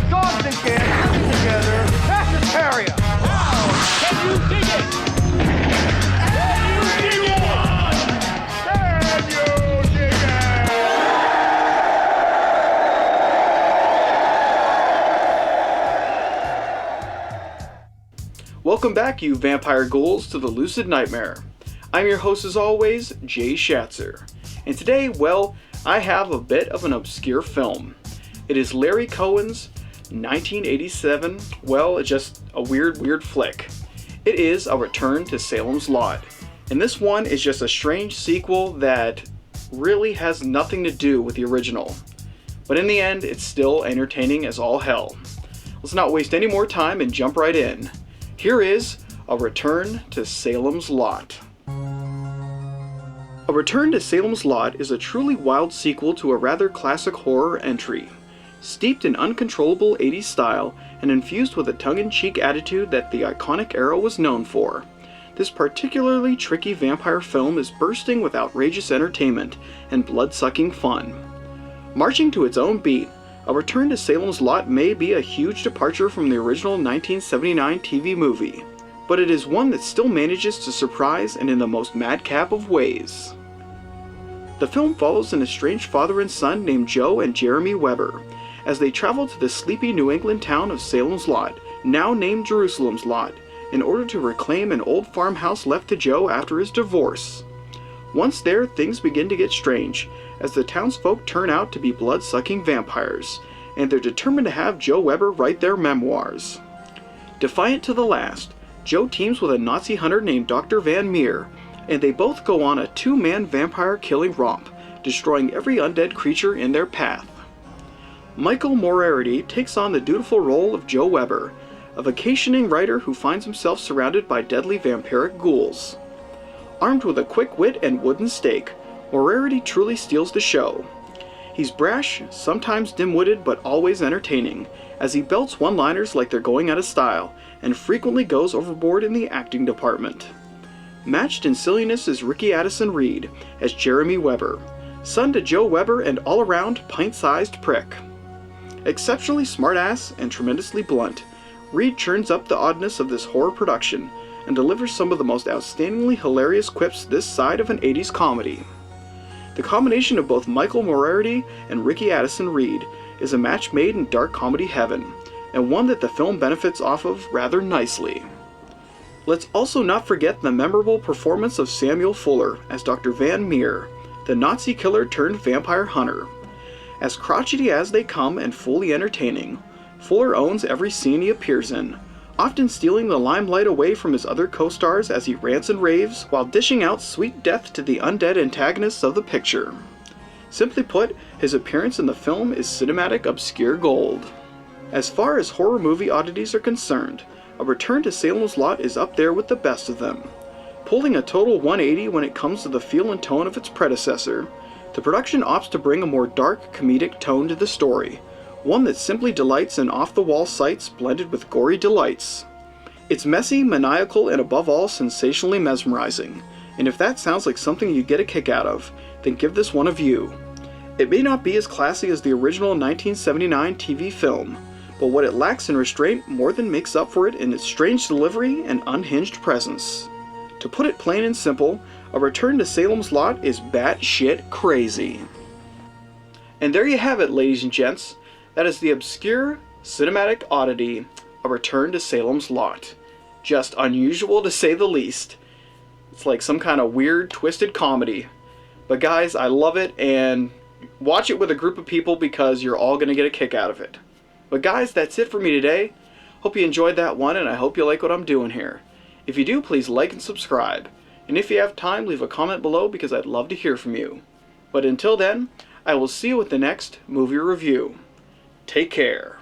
Dogs and cats living together. Vegetarian. Wow! Can you dig it? Can you dig it? Can you dig it? Welcome back, you vampire ghouls, to the Lucid Nightmare. I'm your host as always, Jay Schatzer. And today, well, I have a bit of an obscure film. It is Larry Cohen's 1987, well, it's just a weird flick. It is A Return to Salem's Lot. And this one is just a strange sequel that really has nothing to do with the original. But in the end, it's still entertaining as all hell. Let's not waste any more time and jump right in. Here is A Return to Salem's Lot. A Return to Salem's Lot is a truly wild sequel to a rather classic horror entry. Steeped in uncontrollable 80s style and infused with a tongue-in-cheek attitude that the iconic era was known for, this particularly tricky vampire film is bursting with outrageous entertainment and blood-sucking fun. Marching to its own beat, A Return to Salem's Lot may be a huge departure from the original 1979 TV movie, but it is one that still manages to surprise and in the most madcap of ways. The film follows an estranged father and son named Joe and Jeremy Weber, as they travel to the sleepy New England town of Salem's Lot, now named Jerusalem's Lot, in order to reclaim an old farmhouse left to Joe after his divorce. Once there, things begin to get strange, as the townsfolk turn out to be blood-sucking vampires, and they're determined to have Joe Weber write their memoirs. Defiant to the last, Joe teams with a Nazi hunter named Dr. Van Meer, and they both go on a two-man vampire-killing romp, destroying every undead creature in their path. Michael Moriarty takes on the dutiful role of Joe Weber, a vacationing writer who finds himself surrounded by deadly vampiric ghouls. Armed with a quick wit and wooden stake, Moriarty truly steals the show. He's brash, sometimes dim-witted, but always entertaining, as he belts one-liners like they're going out of style, and frequently goes overboard in the acting department. Matched in silliness is Ricky Addison Reed as Jeremy Weber, son to Joe Weber and all-around pint-sized prick. Exceptionally smartass and tremendously blunt, Reed churns up the oddness of this horror production and delivers some of the most outstandingly hilarious quips this side of an 80s comedy. The combination of both Michael Moriarty and Ricky Addison Reed is a match made in dark comedy heaven, and one that the film benefits off of rather nicely. Let's also not forget the memorable performance of Samuel Fuller as Dr. Van Meer, the Nazi killer turned vampire hunter. As crotchety as they come and fully entertaining, Fuller owns every scene he appears in, often stealing the limelight away from his other co-stars as he rants and raves while dishing out sweet death to the undead antagonists of the picture. Simply put, his appearance in the film is cinematic obscure gold. As far as horror movie oddities are concerned, A Return to Salem's Lot is up there with the best of them. Pulling a total 180 when it comes to the feel and tone of its predecessor, the production opts to bring a more dark, comedic tone to the story, one that simply delights in off-the-wall sights blended with gory delights. It's messy, maniacal, and above all sensationally mesmerizing, and if that sounds like something you get a kick out of, then give this one a view. It may not be as classy as the original 1979 TV film, but what it lacks in restraint more than makes up for it in its strange delivery and unhinged presence. To put it plain and simple, A Return to Salem's Lot is batshit crazy. And there you have it, ladies and gents. That is the obscure cinematic oddity, A Return to Salem's Lot. Just unusual to say the least. It's like some kind of weird, twisted comedy. But guys, I love it, and watch it with a group of people because you're all going to get a kick out of it. But guys, that's it for me today. Hope you enjoyed that one, and I hope you like what I'm doing here. If you do, please like and subscribe. And if you have time, leave a comment below because I'd love to hear from you. But until then, I will see you with the next movie review. Take care.